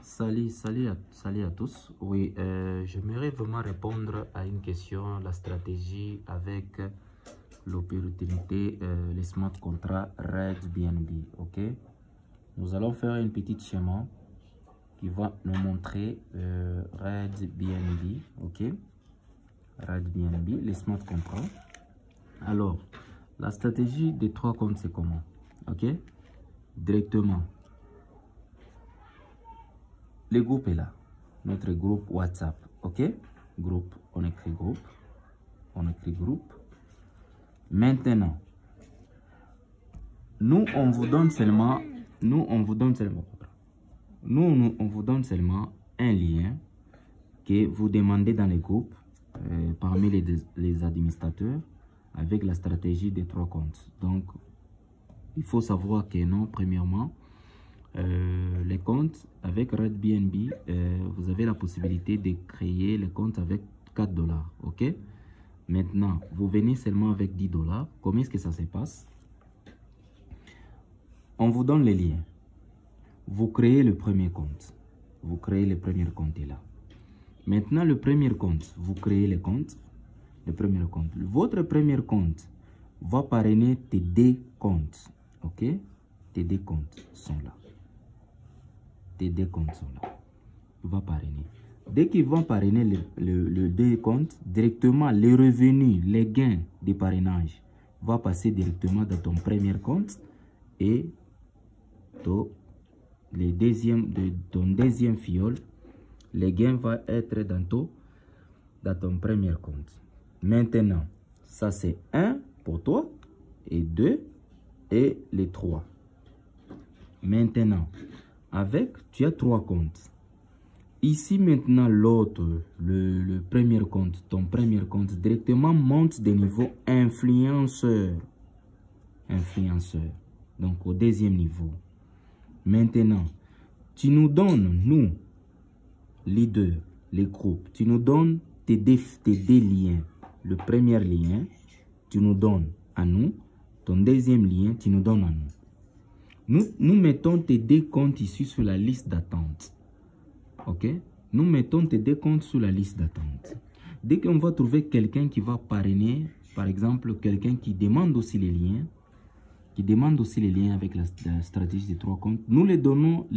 Salut à tous. Oui, j'aimerais vraiment répondre à une question, la stratégie avec l'opportunité, les smart contrats RedBNB. Ok, nous allons faire une petite schéma qui va nous montrer RedBNB. Ok, RedBNB, les smart contrats. Alors, la stratégie des trois comptes, c'est comment? Ok, directement. Le groupe est là, notre groupe WhatsApp, ok? Groupe, on écrit groupe, Maintenant, on vous donne seulement un lien que vous demandez dans les groupes parmi les administrateurs avec la stratégie des trois comptes. Donc, il faut savoir que non, premièrement, les comptes avec RedBNB, vous avez la possibilité de créer les comptes avec 4 $. Ok, maintenant vous venez seulement avec 10 $. Comment est-ce que ça se passe? On vous donne les liens, vous créez le premier compte, est là. Maintenant le premier compte, vous créez le compte, votre premier compte va parrainer tes deux comptes. Ok, tes deux comptes sont là. Va parrainer. Dès qu'ils vont parrainer le deux comptes, directement les revenus, les gains de parrainage va passer directement dans ton premier compte et ton deuxième fiole, les gains vont être dans ton premier compte. Maintenant, ça c'est 1 pour toi et 2 et les 3. Maintenant, tu as 3 comptes. Ici maintenant l'autre, le premier compte, ton premier compte directement monte de niveau influenceur. Donc au deuxième niveau. Maintenant, tu nous donnes, nous, leaders, les groupes, tu nous donnes tes deux liens. Le premier lien, tu nous donnes à nous. Ton deuxième lien, tu nous donnes à nous. Nous mettons tes deux comptes ici sur la liste d'attente. Ok? Nous mettons tes deux comptes sur la liste d'attente. Dès qu'on va trouver quelqu'un qui va parrainer, par exemple, quelqu'un qui demande aussi les liens, avec la stratégie des trois comptes, nous les donnons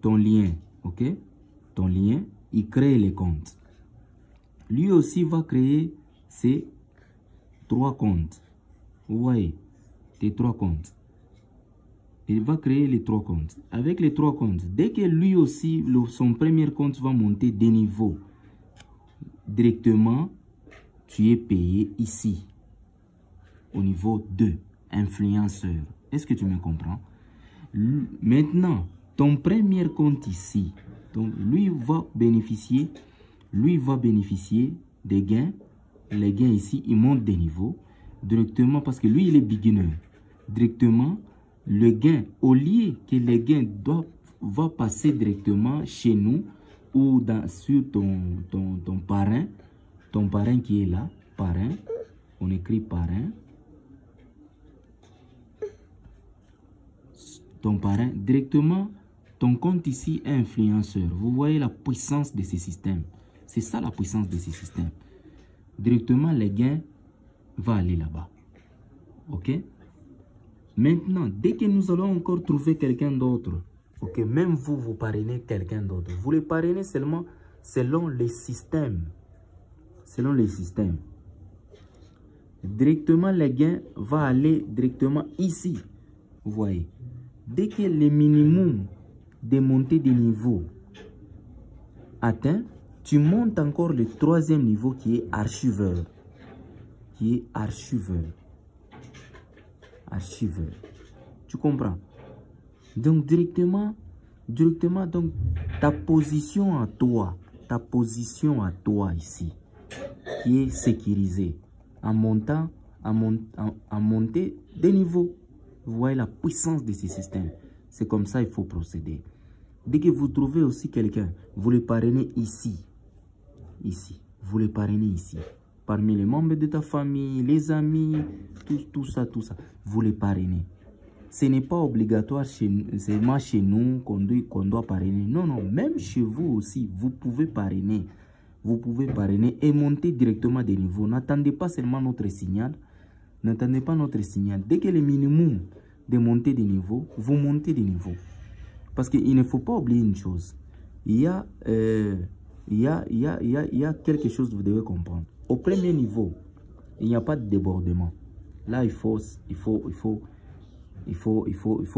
ton lien. Ok? Ton lien, il crée les comptes. Lui aussi va créer ses 3 comptes. Vous voyez? Tes 3 comptes. Il va créer les 3 comptes. Avec les 3 comptes, dès que lui aussi, son premier compte va monter des niveaux, directement, tu es payé ici, au niveau 2, influenceur. Est-ce que tu me comprends? Maintenant, ton premier compte ici, lui va bénéficier des gains. Les gains ici, ils montent des niveaux directement parce que lui, il est beginner. Directement, le gain, au lieu que les gains va passer directement chez nous ou sur ton parrain qui est là, parrain, on écrit parrain, ton parrain, directement, ton compte ici est influenceur. Vous voyez la puissance de ces systèmes. C'est ça la puissance de ces systèmes. Directement, les gains vont aller là-bas. Ok? Maintenant, dès que nous allons encore trouver quelqu'un d'autre, ok, même vous parrainez quelqu'un d'autre, vous le parrainez seulement selon les systèmes. Directement, les gains vont aller directement ici. Vous voyez, dès que le minimum de montée de niveau atteint, tu montes encore le 3e niveau qui est archiveur. Tu comprends? Donc directement donc ta position à toi ici qui est sécurisée en montant en montée des niveaux. Vous voyez la puissance de ces systèmes. C'est comme ça il faut procéder. Dès que vous trouvez aussi quelqu'un, vous le parrainez ici. Vous le parrainez ici. Parmi les membres de ta famille, les amis, tout ça. Vous les parrainez. ce n'est pas obligatoire seulement chez nous qu'on doit parrainer. Non, non, même chez vous aussi, vous pouvez parrainer. Vous pouvez parrainer et monter directement des niveaux. N'attendez pas seulement notre signal. N'attendez pas notre signal. Dès que le minimum de monter des niveaux, vous montez des niveaux. Parce qu'il ne faut pas oublier une chose. Il y a quelque chose que vous devez comprendre. Au premier niveau, il n'y a pas de débordement. Là, il faut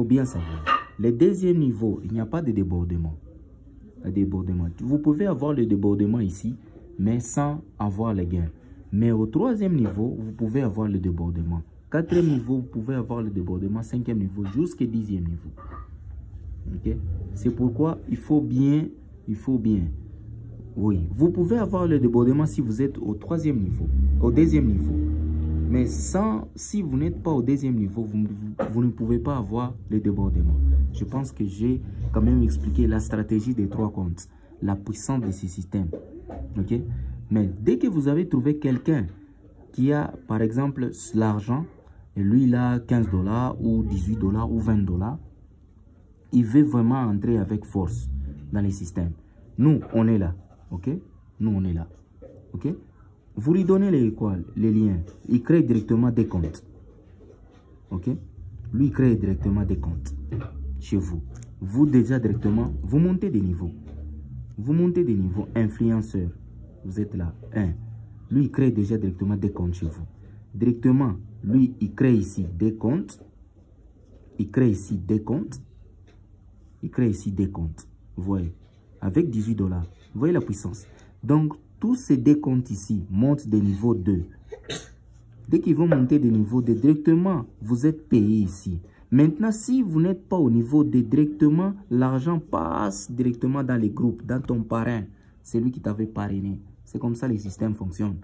bien savoir. Le deuxième niveau, il n'y a pas de débordement. Vous pouvez avoir le débordement ici, mais sans avoir les gains. Mais au troisième niveau, vous pouvez avoir le débordement. Quatrième niveau, vous pouvez avoir le débordement. Cinquième niveau, jusqu'au 10e niveau. Okay? C'est pourquoi il faut bien. Oui, vous pouvez avoir le débordement si vous êtes au troisième niveau, au deuxième niveau. Mais si vous n'êtes pas au deuxième niveau, vous ne pouvez pas avoir le débordement. Je pense que j'ai quand même expliqué la stratégie des 3 comptes, la puissance de ces systèmes. Ok? Mais dès que vous avez trouvé quelqu'un qui a, par exemple, l'argent, et lui, il a 15 $ ou 18 $ ou 20 $, il veut vraiment entrer avec force dans les systèmes. Nous, on est là. Ok? Nous, on est là. Ok? Vous lui donnez les liens. Il crée directement des comptes. Ok? Lui, il crée directement des comptes chez vous. Vous, déjà directement, vous montez des niveaux. Vous montez des niveaux. Influenceur. Vous êtes là. 1. Lui, il crée déjà directement des comptes chez vous. Directement, lui, il crée ici des comptes. Il crée ici des comptes. Il crée ici des comptes. Vous voyez? Avec 18 $. Vous voyez la puissance? Donc, tous ces décomptes ici montent de niveau 2. Dès qu'ils vont monter de niveau 2, directement, vous êtes payé ici. Maintenant, si vous n'êtes pas au niveau 2, directement, l'argent passe directement dans les groupes, dans ton parrain. C'est lui qui t'avait parrainé. C'est comme ça les systèmes fonctionnent.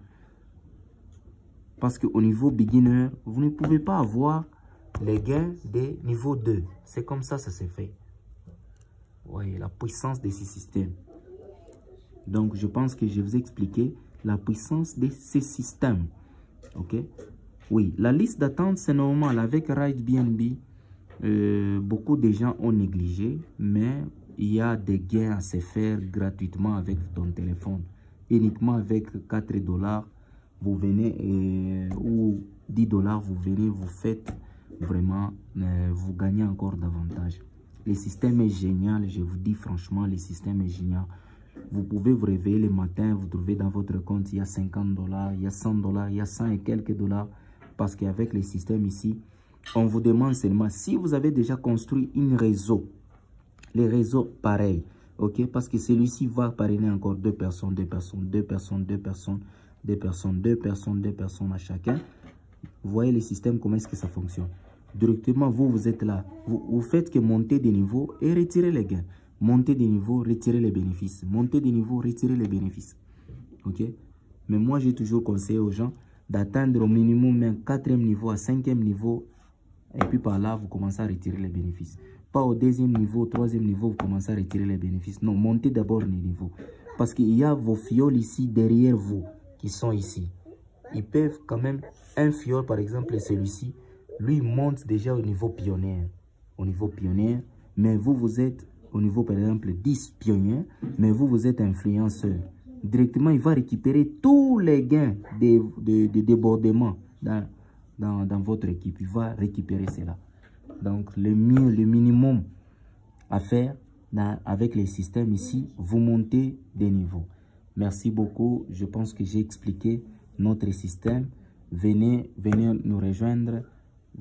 Parce qu'au niveau beginner, vous ne pouvez pas avoir les gains des niveaux 2. C'est comme ça s'est fait. Vous voyez la puissance de ces systèmes. Donc, je pense que je vous ai expliqué la puissance de ces systèmes. Ok? Oui, la liste d'attente, c'est normal. Avec RideBnB, beaucoup de gens ont négligé, mais il y a des gains à se faire gratuitement avec ton téléphone. Uniquement avec 4 $, vous venez, ou 10 $, vous venez, vous faites vraiment, vous gagnez encore davantage. Le système est génial, je vous dis franchement, le système est génial. Vous pouvez vous réveiller le matin, vous trouvez dans votre compte, il y a 50 $, il y a 100 $, il y a 100 et quelques $. Parce qu'avec les systèmes ici, on vous demande seulement si vous avez déjà construit un réseau. Les réseaux pareils, ok? Parce que celui-ci va parrainer encore 2 personnes, 2 personnes, 2 personnes, 2 personnes, 2 personnes, 2 personnes, 2 personnes à chacun. Vous voyez le système, comment est-ce que ça fonctionne? Directement, vous êtes là. Vous faites que monter des niveaux et retirer les gains. Monter des niveaux, retirer les bénéfices. Monter des niveaux, retirer les bénéfices. Ok? Mais moi, j'ai toujours conseillé aux gens d'atteindre au minimum même 4e niveau à 5e niveau. Et puis par là, vous commencez à retirer les bénéfices. Pas au 2e niveau, 3e niveau, vous commencez à retirer les bénéfices. Non, montez d'abord les niveaux. Parce qu'il y a vos fioles ici, derrière vous, qui sont ici. Ils peuvent quand même, un fiole, par exemple, celui-ci, lui monte déjà au niveau pionnier. Au niveau pionnier, mais vous êtes au niveau, par exemple, 10 pionniers, mais vous êtes influenceur. Directement, il va récupérer tous les gains de débordement dans votre équipe. Il va récupérer cela. Donc, le minimum à faire avec les systèmes ici, vous montez des niveaux. Merci beaucoup. Je pense que j'ai expliqué notre système. Venez nous rejoindre.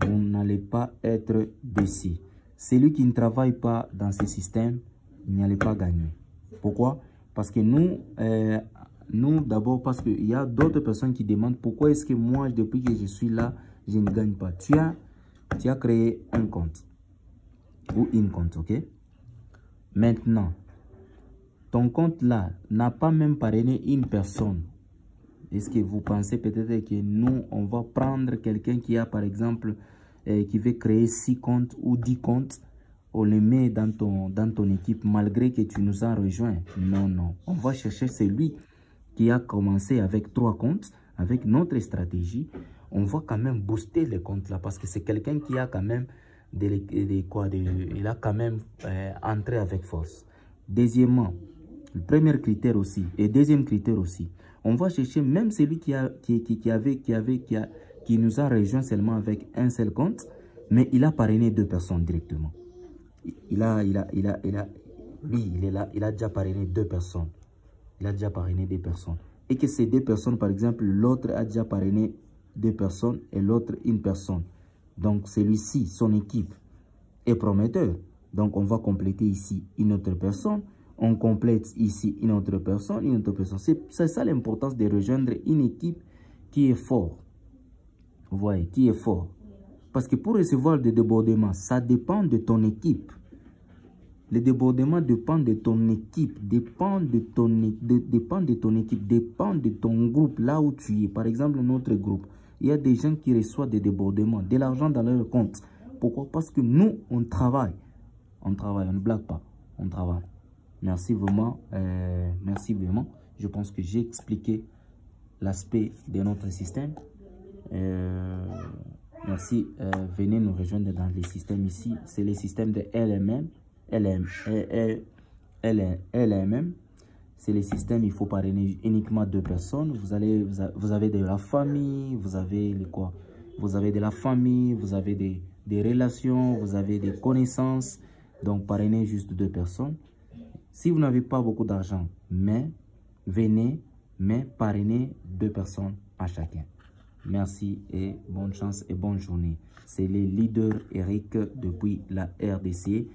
Vous n'allez pas être déçus. Celui qui ne travaille pas dans ce système, il n'allait pas gagner. Pourquoi? Parce que nous d'abord, parce qu'il y a d'autres personnes qui demandent pourquoi est-ce que moi, depuis que je suis là, je ne gagne pas. Tu as créé un compte ou une compte, ok? Maintenant, ton compte là n'a pas même parrainé une personne. Est-ce que vous pensez peut-être que nous, on va prendre quelqu'un qui a, par exemple, qui veut créer 6 comptes ou 10 comptes, on les met dans ton équipe malgré que tu nous as rejoint? Non, non. On va chercher celui qui a commencé avec 3 comptes, avec notre stratégie. On va quand même booster les comptes là parce que c'est quelqu'un qui a quand même il a quand même entré avec force. Deuxièmement, le premier critère aussi, et deuxième critère aussi, on va chercher même celui qui nous a rejoint seulement avec un seul compte, mais il a parrainé 2 personnes directement. Il a déjà parrainé 2 personnes. Il a déjà parrainé 2 personnes. Et que ces 2 personnes, par exemple, l'autre a déjà parrainé 2 personnes et l'autre 1 personne. Donc, celui-ci, son équipe, est prometteur. Donc, on va compléter ici une autre personne. On complète ici une autre personne, une autre personne. C'est ça l'importance de rejoindre une équipe qui est forte. Vous voyez, qui est fort. Parce que pour recevoir des débordements, ça dépend de ton équipe. Le débordement dépend de ton équipe, dépend de ton groupe, là où tu es. Par exemple, notre groupe, il y a des gens qui reçoivent des débordements, de l'argent dans leur compte. Pourquoi? Parce que nous, on travaille. On travaille, on ne blague pas, on travaille. Merci vraiment, merci vraiment. Je pense que j'ai expliqué l'aspect de notre système. Merci, venez nous rejoindre dans les systèmes ici. C'est le système de LMM. C'est le système, il faut parrainer uniquement 2 personnes. Vous avez de la famille, vous avez quoi? Vous avez de la famille, vous avez des relations, vous avez des connaissances. Donc, parrainez juste 2 personnes. Si vous n'avez pas beaucoup d'argent, venez, mais parrainez 2 personnes à chacun. Merci et bonne chance et bonne journée. C'est le leader Eric depuis la RDC.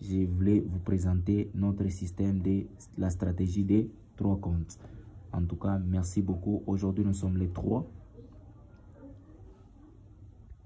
Je voulais vous présenter notre système de la stratégie des 3 comptes. En tout cas, merci beaucoup. Aujourd'hui, nous sommes les 3.